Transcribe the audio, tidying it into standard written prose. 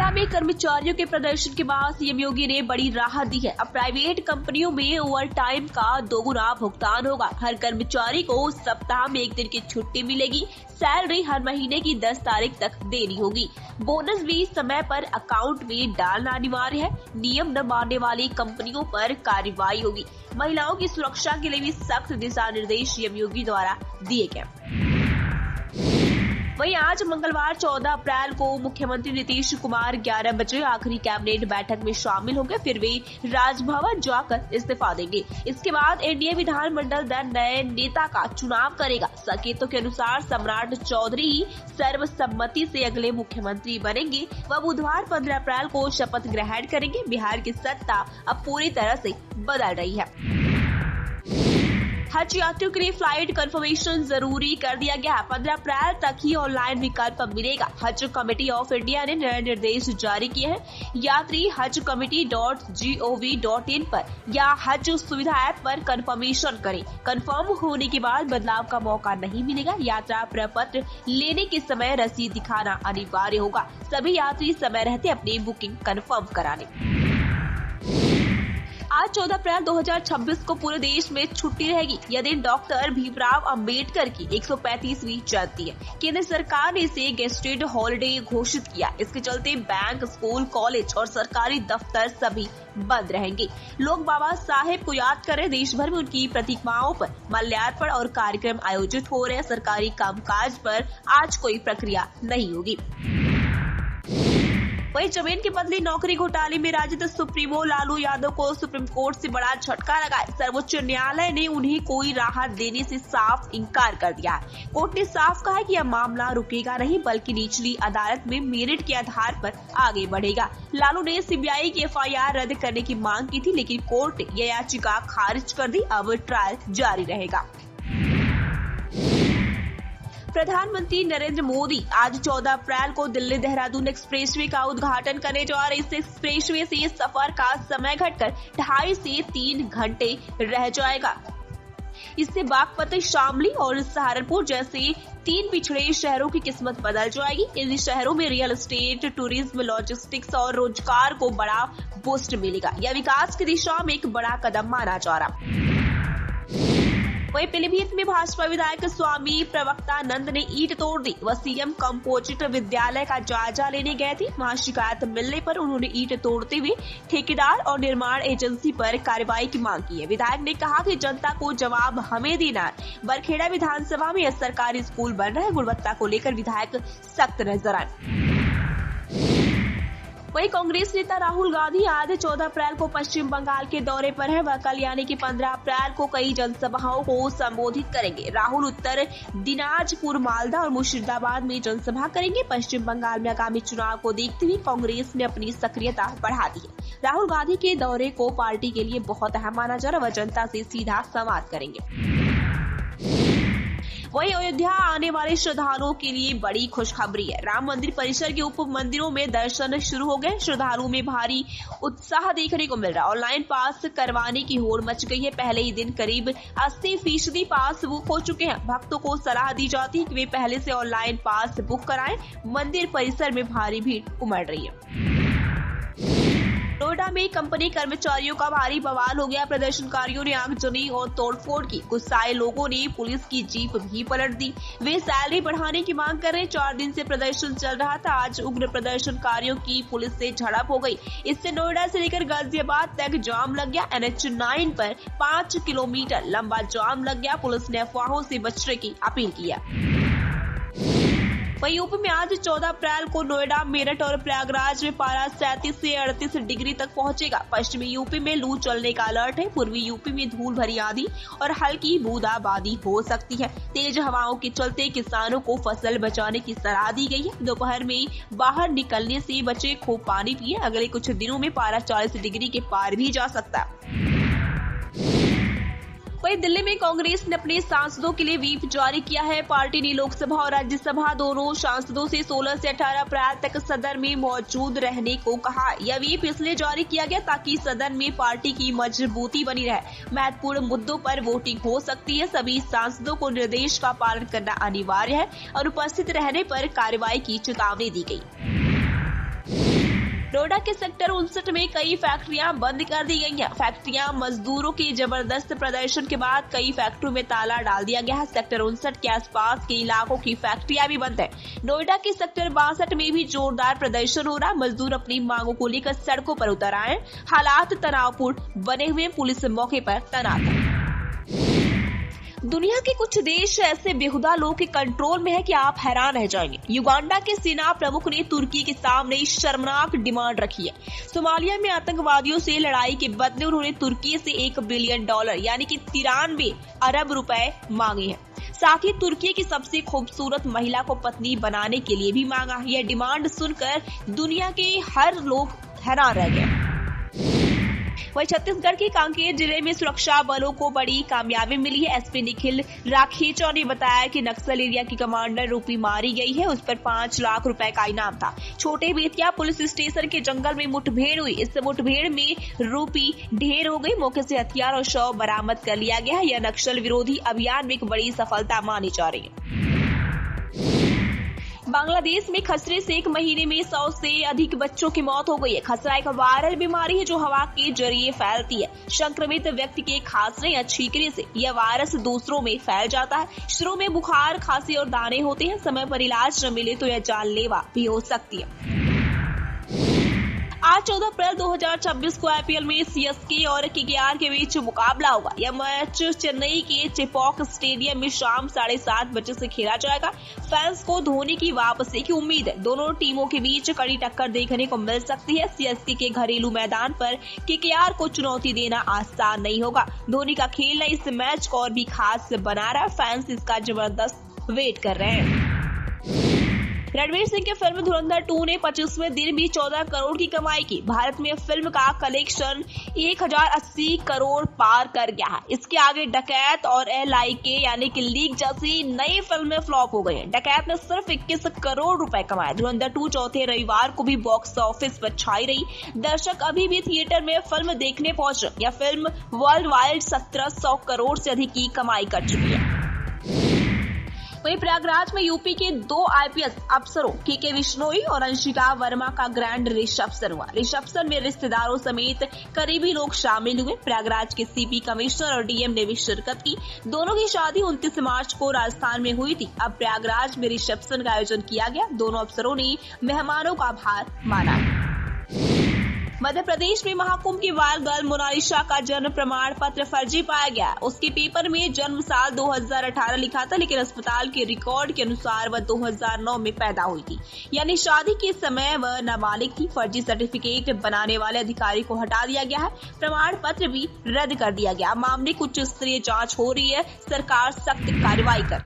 नोएडा में कर्मचारियों के प्रदर्शन के बाद सीएम योगी ने बड़ी राहत दी है। अब प्राइवेट कंपनियों में ओवर टाइम का 2 गुना भुगतान होगा। हर कर्मचारी को सप्ताह में 1 दिन की छुट्टी मिलेगी। सैलरी हर महीने की 10 तारीख तक देनी होगी। बोनस भी समय पर अकाउंट में डालना अनिवार्य है। नियम न मानने वाली कंपनियों पर कार्रवाई होगी। महिलाओं की सुरक्षा के लिए भी सख्त दिशा निर्देश सीएम योगी द्वारा दिए गए। वहीं आज मंगलवार 14 अप्रैल को मुख्यमंत्री नीतीश कुमार 11 बजे आखिरी कैबिनेट बैठक में शामिल होंगे। फिर वे राजभवन जाकर इस्तीफा देंगे। इसके बाद एनडीए विधानमंडल दल नए नेता का चुनाव करेगा। संकेतों के अनुसार सम्राट चौधरी ही सर्वसम्मति से अगले मुख्यमंत्री बनेंगे। वह बुधवार 15 अप्रैल को शपथ ग्रहण करेंगे। बिहार की सत्ता अब पूरी तरह से बदल रही है। हज यात्रियों के लिए फ्लाइट कंफर्मेशन जरूरी कर दिया गया है। 15 अप्रैल तक ही ऑनलाइन विकल्प मिलेगा। हज कमेटी ऑफ इंडिया ने नए निर्देश जारी किए हैं। यात्री hajcommittee.gov.in पर या हज सुविधा ऐप पर कंफर्मेशन करें। कंफर्म होने के बाद बदलाव का मौका नहीं मिलेगा। यात्रा प्रपत्र लेने के समय रसीद दिखाना अनिवार्य होगा। सभी यात्री समय रहते अपनी बुकिंग कंफर्म करा लें। आज 14 अप्रैल 2026 को पूरे देश में छुट्टी रहेगी। यह दिन डॉक्टर भीमराव अंबेडकर की 135वीं जयंती है। केंद्र सरकार ने इसे गेस्टेड हॉलिडे घोषित किया। इसके चलते बैंक, स्कूल, कॉलेज और सरकारी दफ्तर सभी बंद रहेंगे। लोग बाबा साहेब को याद कर रहे। देश भर में उनकी प्रतिमाओं पर माल्यार्पण और कार्यक्रम आयोजित हो रहे हैं। सरकारी कामकाज पर आज कोई प्रक्रिया नहीं होगी। वहीं जमीन की बदली नौकरी घोटाले में राजद सुप्रीमो लालू यादव को सुप्रीम कोर्ट से बड़ा झटका लगा है। सर्वोच्च न्यायालय ने उन्हें कोई राहत देने से साफ इनकार कर दिया है। कोर्ट ने साफ कहा है कि यह मामला रुकेगा नहीं, बल्कि निचली अदालत में मेरिट के आधार पर आगे बढ़ेगा। लालू ने सीबीआई की एफआईआर रद्द करने की मांग की थी, लेकिन कोर्ट ने यह याचिका खारिज कर दी। अब ट्रायल जारी रहेगा। प्रधानमंत्री नरेंद्र मोदी आज 14 अप्रैल को दिल्ली देहरादून एक्सप्रेसवे का उद्घाटन करने जा रहे। इस एक्सप्रेसवे से सफर का समय घटकर 2.5 से 3 घंटे रह जाएगा। इससे बागपत, शामली और सहारनपुर जैसे 3 पिछड़े शहरों की किस्मत बदल जाएगी। इन शहरों में रियल एस्टेट, टूरिज्म, लॉजिस्टिक्स और रोजगार को बड़ा बूस्ट मिलेगा। यह विकास की दिशा में एक बड़ा कदम माना जा रहा। वहीं पीलीभीत में भाजपा विधायक स्वामी प्रवक्तानंद ने ईंट तोड़ दी। वह सीएम कंपोजिट विद्यालय का जायजा लेने गए थे। वहां शिकायत मिलने पर उन्होंने ईंट तोड़ते हुए ठेकेदार और निर्माण एजेंसी पर कार्रवाई की मांग की है। विधायक ने कहा कि जनता को जवाब हमें देना है। बरखेड़ा विधानसभा में सरकारी स्कूल बन रहा है। गुणवत्ता को लेकर विधायक सख्त नजर आए। वहीं कांग्रेस नेता राहुल गांधी आज 14 अप्रैल को पश्चिम बंगाल के दौरे पर है। वह कल यानी कि 15 अप्रैल को कई जनसभाओं को संबोधित करेंगे। राहुल उत्तर दिनाजपुर, मालदा और मुर्शिदाबाद में जनसभा करेंगे। पश्चिम बंगाल में आगामी चुनाव को देखते हुए कांग्रेस ने अपनी सक्रियता बढ़ा दी है। राहुल गांधी के दौरे को पार्टी के लिए बहुत अहम माना जा रहा है। वह जनता से सीधा संवाद करेंगे। वहीं अयोध्या आने वाले श्रद्धालुओं के लिए बड़ी खुशखबरी है। राम मंदिर परिसर के उप मंदिरों में दर्शन शुरू हो गए। श्रद्धालुओं में भारी उत्साह देखने को मिल रहा है। ऑनलाइन पास करवाने की होड़ मच गई है। पहले ही दिन करीब 80% पास बुक हो चुके हैं। भक्तों को सलाह दी जाती है कि वे पहले से ऑनलाइन पास बुक कराएं। मंदिर परिसर में भारी भीड़ उमड़ रही है। नोएडा में कंपनी कर्मचारियों का भारी बवाल हो गया। प्रदर्शनकारियों ने आगजनी और तोड़फोड़ की। गुस्साए लोगों ने पुलिस की जीप भी पलट दी। वे सैलरी बढ़ाने की मांग कर रहे। 4 दिन से प्रदर्शन चल रहा था। आज उग्र प्रदर्शनकारियों की पुलिस से झड़प हो गई। इससे नोएडा से लेकर गाजियाबाद तक जाम लग गया। NH9 पर 5 किलोमीटर लंबा जाम लग गया। पुलिस ने अफवाहों से बचने की अपील की है। वहीं यूपी में आज 14 अप्रैल को नोएडा, मेरठ और प्रयागराज में पारा 37 से 38 डिग्री तक पहुंचेगा। पश्चिमी यूपी में लू चलने का अलर्ट है। पूर्वी यूपी में धूल भरी आंधी और हल्की बूंदाबांदी हो सकती है। तेज हवाओं के चलते किसानों को फसल बचाने की सलाह दी गई है। दोपहर में बाहर निकलने से बचे, खूब पानी पिए। अगले कुछ दिनों में पारा 40 डिग्री के पार भी जा सकता है। वहीं दिल्ली में कांग्रेस ने अपने सांसदों के लिए व्हीप जारी किया है। पार्टी ने लोकसभा और राज्यसभा दोनों सांसदों से 16 से 18 अप्रैल तक सदन में मौजूद रहने को कहा। यह व्हीप इसलिए जारी किया गया ताकि सदन में पार्टी की मजबूती बनी रहे। महत्वपूर्ण मुद्दों पर वोटिंग हो सकती है। सभी सांसदों को निर्देश का पालन करना अनिवार्य है और उपस्थित रहने पर कार्रवाई की चेतावनी दी गई। नोएडा के सेक्टर 59 में कई फैक्ट्रियां बंद कर दी गई हैं। फैक्ट्रियां मजदूरों के जबरदस्त प्रदर्शन के बाद कई फैक्ट्रियों में ताला डाल दिया गया है। सेक्टर 59 के आसपास के इलाकों की फैक्ट्रियां भी बंद है। नोएडा के सेक्टर 62 में भी जोरदार प्रदर्शन हो रहा। मजदूर अपनी मांगों को लेकर सड़कों पर उतर आए। हालात तनावपूर्ण बने हुए, पुलिस मौके पर तैनात है। दुनिया के कुछ देश ऐसे बेहुदा लोगों के कंट्रोल में है कि आप हैरान रह जाएंगे। युगांडा के सेना प्रमुख ने तुर्की के सामने शर्मनाक डिमांड रखी है। सोमालिया में आतंकवादियों से लड़ाई के बदले उन्होंने तुर्की से $1 बिलियन यानी कि 93 अरब रुपए मांगे हैं। साथ ही तुर्की की सबसे खूबसूरत महिला को पत्नी बनाने के लिए भी मांगा। यह डिमांड सुनकर दुनिया के हर लोग हैरान रह गए। वहीं छत्तीसगढ़ के कांकेर जिले में सुरक्षा बलों को बड़ी कामयाबी मिली है। एसपी निखिल राखेचा ने बताया कि नक्सल एरिया की कमांडर रूपी मारी गई है। उस पर 5 लाख रुपए का इनाम था। छोटे बेतिया पुलिस स्टेशन के जंगल में मुठभेड़ हुई। इस मुठभेड़ में रूपी ढेर हो गई। मौके से हथियार और शव बरामद कर लिया गया है। यह नक्सल विरोधी अभियान में एक बड़ी सफलता मानी जा रही है। बांग्लादेश में खसरे से एक महीने में 100 से अधिक बच्चों की मौत हो गई है। खसरा एक वायरल बीमारी है जो हवा के जरिए फैलती है। संक्रमित व्यक्ति के खांसने या छींकने से यह वायरस दूसरों में फैल जाता है। शुरू में बुखार, खांसी और दाने होते हैं। समय पर इलाज न मिले तो यह जानलेवा भी हो सकती है। आज 14 अप्रैल 2026 को आईपीएल में सीएसके और केकेआर के बीच मुकाबला होगा। यह मैच चेन्नई के चेपॉक स्टेडियम में शाम 7:30 बजे से खेला जाएगा। फैंस को धोनी की वापसी की उम्मीद है। दोनों टीमों के बीच कड़ी टक्कर देखने को मिल सकती है। सीएसके के घरेलू मैदान पर केकेआर को चुनौती देना आसान नहीं होगा। धोनी का खेलना इस मैच को और भी खास बना रहा है। फैंस इसका जबरदस्त वेट कर रहे हैं। रणवीर सिंह की फिल्म धुरंधर 2 ने 25वें दिन भी 14 करोड़ की कमाई की। भारत में फिल्म का कलेक्शन 1080 करोड़ पार कर गया है। इसके आगे डकैत और LIK यानी कि लीग जैसी नई फिल्में फ्लॉप हो गई हैं। डकैत ने सिर्फ 21 करोड़ रुपए कमाए। धुरंधर 2 चौथे रविवार को भी बॉक्स ऑफिस पर छाई रही। दर्शक अभी भी थिएटर में फिल्म देखने पहुंच रहे। यह फिल्म वर्ल्ड वाइड 1700 करोड़ से अधिक की कमाई कर चुकी है। वहीं प्रयागराज में यूपी के 2 IPS अफसरों के बिश्नोई और अंशिका वर्मा का ग्रैंड रिसेप्शन हुआ। रिसेप्शन में रिश्तेदारों समेत करीबी लोग शामिल हुए। प्रयागराज के CP कमिश्नर और DM ने भी शिरकत की। दोनों की शादी 29 मार्च को राजस्थान में हुई थी। अब प्रयागराज में रिसेप्शन का आयोजन किया गया। दोनों अफसरों ने मेहमानों का आभार माना। मध्य प्रदेश में महाकुंभ की वायरल गर्ल मोनालिसा का जन्म प्रमाण पत्र फर्जी पाया गया। उसके पेपर में जन्म साल 2018 लिखा था, लेकिन अस्पताल के रिकॉर्ड के अनुसार वह 2009 में पैदा हुई थी, यानी शादी के समय वह नाबालिग थी। फर्जी सर्टिफिकेट बनाने वाले अधिकारी को हटा दिया गया है। प्रमाण पत्र भी रद्द कर दिया गया। मामले की उच्च स्तरीय जांच हो रही है। सरकार सख्त कार्रवाई कर